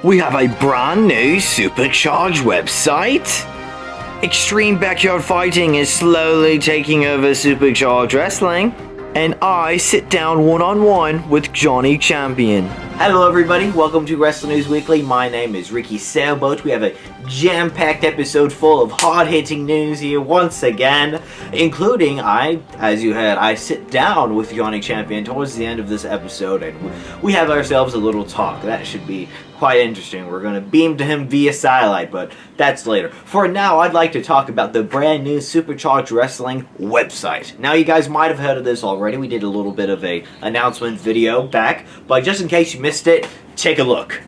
We have a brand new SuperCharged website. Extreme Backyard Fighting is slowly taking over SuperCharged Wrestling, and I sit down one-on-one with Johnny Champion. Hello everybody, welcome to Wrestle News Weekly. My name is Ricky Sailboat. We have a jam-packed episode full of hard-hitting news here once again, including, as you heard, I sit down with Johnny Champion towards the end of this episode, and we have ourselves a little talk. That should be quite interesting. We're going to beam to him via satellite, but that's later. For now, I'd like to talk about the brand new SuperCharged Wrestling website. Now, you guys might have heard of this already. We did a little bit of a announcement video back, but just in case you missed it, take a look.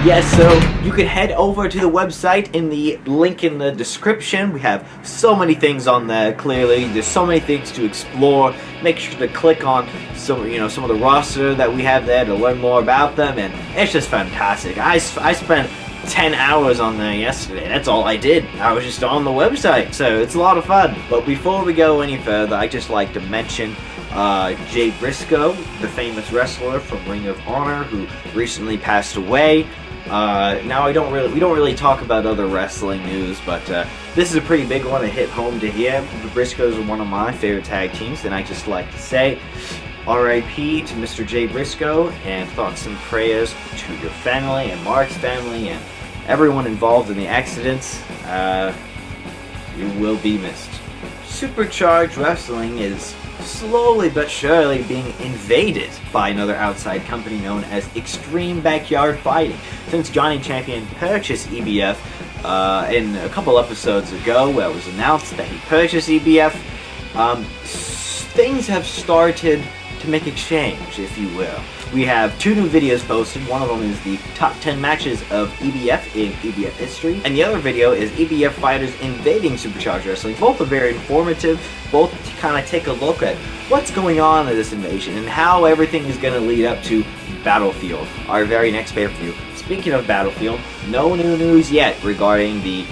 Yes, so you can head over to the website in the link in the description. We have so many things on there, clearly. There's so many things to explore. Make sure to click on some of the roster that we have there to learn more about them, and it's just fantastic. I spent 10 hours on there yesterday. That's all I did. I was just on the website, so it's a lot of fun. But before we go any further, I'd just like to mention Jay Briscoe, the famous wrestler from Ring of Honor, who recently passed away. Now we don't really talk about other wrestling news, but this is a pretty big one to hit home to here. The Briscoes are one of my favorite tag teams, and I just like to say R.I.P. to Mr. Jay Briscoe, and thoughts and prayers to your family and Mark's family and everyone involved in the accidents. You will be missed. SuperCharged Wrestling is slowly but surely being invaded by another outside company known as Extreme Backyard Fighting. Since Johnny Champion purchased EBF in a couple episodes ago, where it was announced that he purchased EBF, things have started to make exchange, if you will. We have 2 new videos posted. One of them is the top 10 matches of EBF in EBF history, and the other video is EBF fighters invading SuperCharged Wrestling. Both are very informative, both to kind of take a look at what's going on in this invasion and how everything is going to lead up to Battlefield, our very next pay-per-view. Speaking of Battlefield, no new news yet regarding the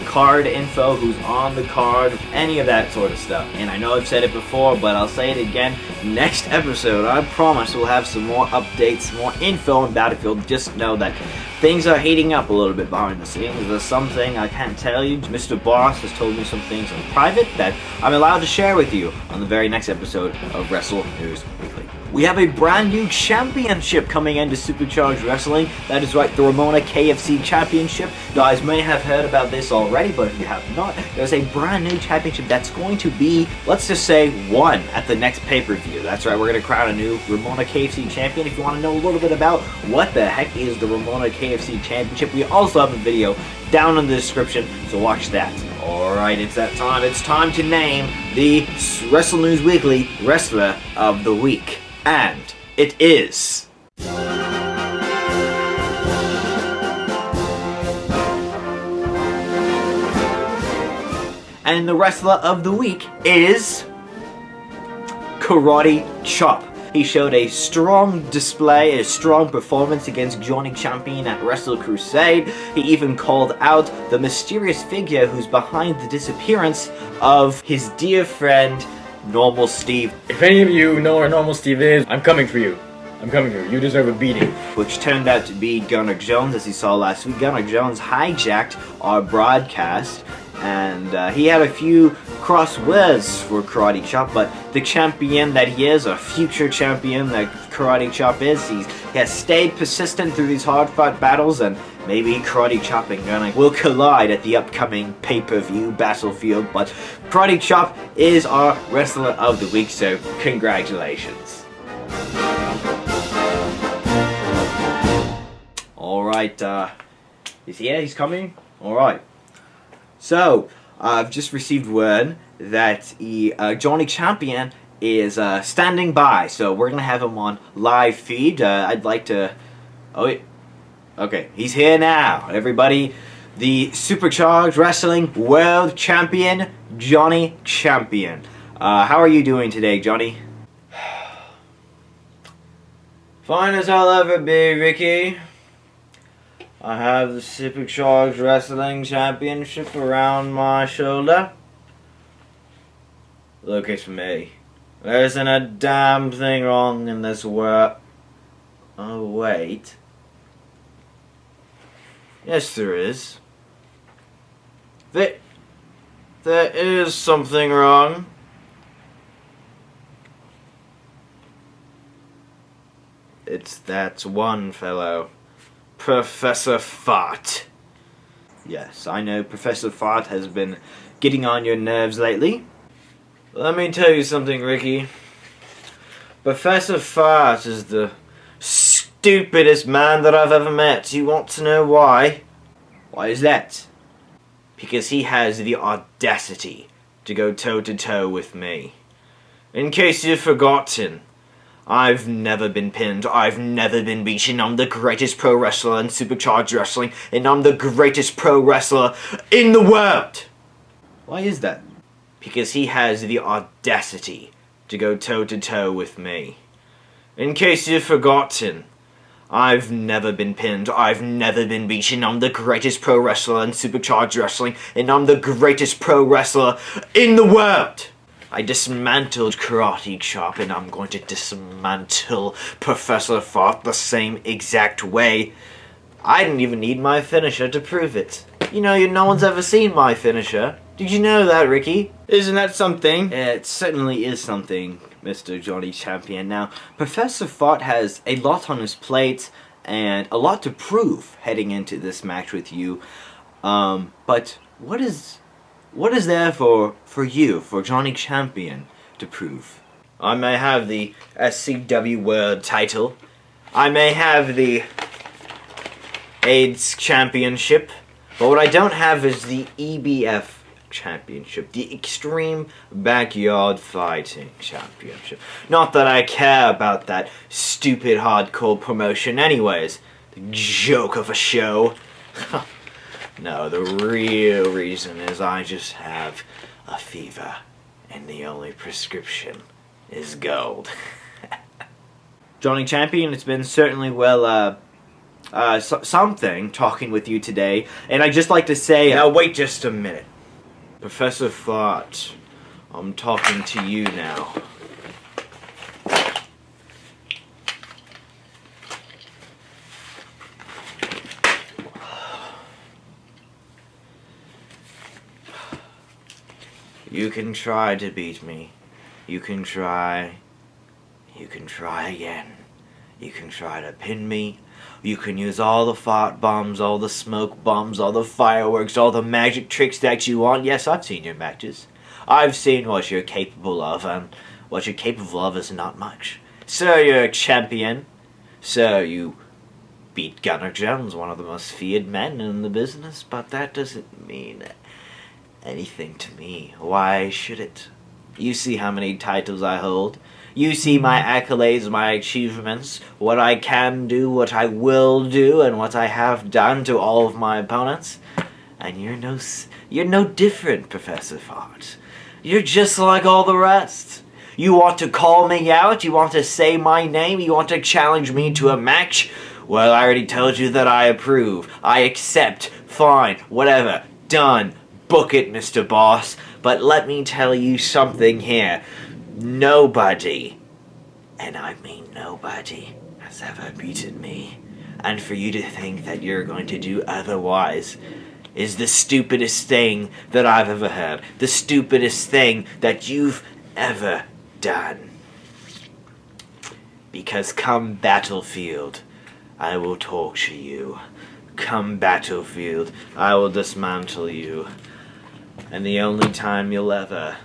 card info, who's on the card, any of that sort of stuff. And I know I've said it before, but I'll say it again. Next episode, I promise we'll have some more updates, more info on Battlefield. Just know that things are heating up a little bit behind the scenes. There's something I can't tell you. Mr. Boss has told me some things in private that I'm allowed to share with you on the very next episode of Wrestle News Weekly. We have a brand new championship coming into SuperCharged Wrestling. That is right, the Ramona KFC Championship. You guys may have heard about this already, but if you have not, there's a brand new championship that's going to be, let's just say, won at the next pay-per-view. That's right, we're going to crown a new Ramona KFC champion. If you want to know a little bit about what the heck is the Ramona KFC Championship, we also have a video down in the description, so watch that. Alright, it's that time. It's time to name the Wrestle News Weekly Wrestler of the Week. And it is... And the Wrestler of the Week is... Karate Chop. He showed a strong display, a strong performance against Johnny Champion at Wrestle Crusade. He even called out the mysterious figure who's behind the disappearance of his dear friend, Normal Steve. If any of you know where Normal Steve is, I'm coming for you. I'm coming for you. You deserve a beating. Which turned out to be Gunnar Jones, as you saw last week. Gunnar Jones hijacked our broadcast, and he had a few crosswords for Karate Chop, but the champion that he is, a future champion that Karate Chop is. He has stayed persistent through these hard-fought battles, and maybe Karate Chop and Gunner will collide at the upcoming pay-per-view Battlefield, but Karate Chop is our Wrestler of the Week, so congratulations. Alright, is he here? He's coming? Alright. So, I've just received word that Johnny Champion is standing by, so we're gonna have him on live feed. I'd like to... Oh, wait. Okay, he's here now. Everybody, the SuperCharged Wrestling World Champion, Johnny Champion. How are you doing today, Johnny? Fine as I'll ever be, Ricky. I have the SuperCharged Wrestling Championship around my shoulder. Look at me. There isn't a damn thing wrong in this world. Oh, wait. Yes, there is. There is something wrong. It's that one fellow. Professor Fart. Yes, I know Professor Fart has been getting on your nerves lately. Let me tell you something, Ricky. Professor Fart is the stupidest man that I've ever met. You want to know why? Why is that? Because he has the audacity to go toe-to-toe with me. In case you've forgotten, I've never been pinned, I've never been beaten, I'm the greatest pro wrestler in SuperCharged Wrestling, and I'm the greatest pro wrestler in the world! Why is that? Because he has the audacity to go toe-to-toe with me. In case you've forgotten, I've never been pinned, I've never been beaten, I'm the greatest pro wrestler in SuperCharged Wrestling, and I'm the greatest pro wrestler in the world! I dismantled Karate Chop, and I'm going to dismantle Professor Fart the same exact way. I didn't even need my finisher to prove it. You know, no one's ever seen my finisher. Did you know that, Ricky? Isn't that something? It certainly is something, Mr. Johnny Champion. Now, Professor Fart has a lot on his plate and a lot to prove heading into this match with you. But what is there for you, for Johnny Champion, to prove? I may have the SCW World title. I may have the AIDS Championship. But what I don't have is the EBF Championship, the Extreme Backyard Fighting Championship. Not that I care about that stupid hardcore promotion anyways. The joke of a show. No, the real reason is I just have a fever, and the only prescription is gold. Johnny Champion, it's been certainly, well, something talking with you today, and I'd just like to say, now wait just a minute. Professor Fart, I'm talking to you now. You can try to beat me. You can try. You can try again. You can try to pin me. You can use all the fart bombs, all the smoke bombs, all the fireworks, all the magic tricks that you want. Yes, I've seen your matches. I've seen what you're capable of, and what you're capable of is not much. So you're a champion. So you beat Gunner Jones, one of the most feared men in the business, but that doesn't mean anything to me. Why should it? You see how many titles I hold. You see my accolades, my achievements, what I can do, what I will do, and what I have done to all of my opponents. And you're no different, Professor Fart. You're just like all the rest. You want to call me out, you want to say my name, you want to challenge me to a match? Well, I already told you that I approve. I accept. Fine. Whatever. Done. Book it, Mr. Boss. But let me tell you something here. Nobody, and I mean nobody, has ever beaten me. And for you to think that you're going to do otherwise is the stupidest thing that I've ever heard. The stupidest thing that you've ever done. Because come Battlefield, I will torture you. Come Battlefield, I will dismantle you. And the only time you'll ever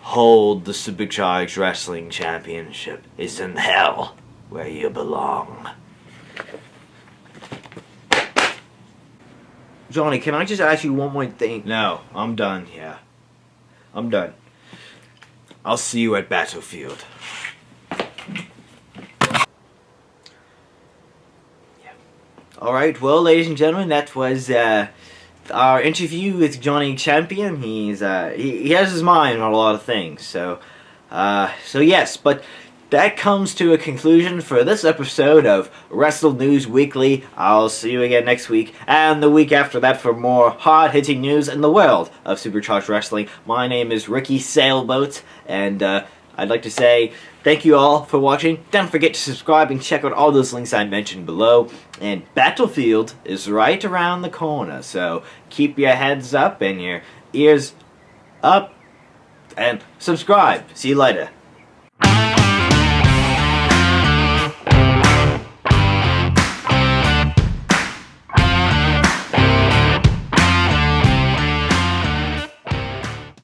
hold the SuperCharged Wrestling Championship is in hell, where you belong. Johnny, can I just ask you one more thing? No, I'm done here. I'm done. I'll see you at Battlefield. Alright, well, ladies and gentlemen, that was our interview with Johnny Champion. He has his mind on a lot of things, so yes, but that comes to a conclusion for this episode of Wrestle News Weekly. I'll see you again next week, and the week after that for more hard-hitting news in the world of Supercharged Wrestling. My name is Ricky Sailboat, and I'd like to say thank you all for watching. Don't forget to subscribe and check out all those links I mentioned below. And Battlefield is right around the corner, so keep your heads up and your ears up, and subscribe. See you later.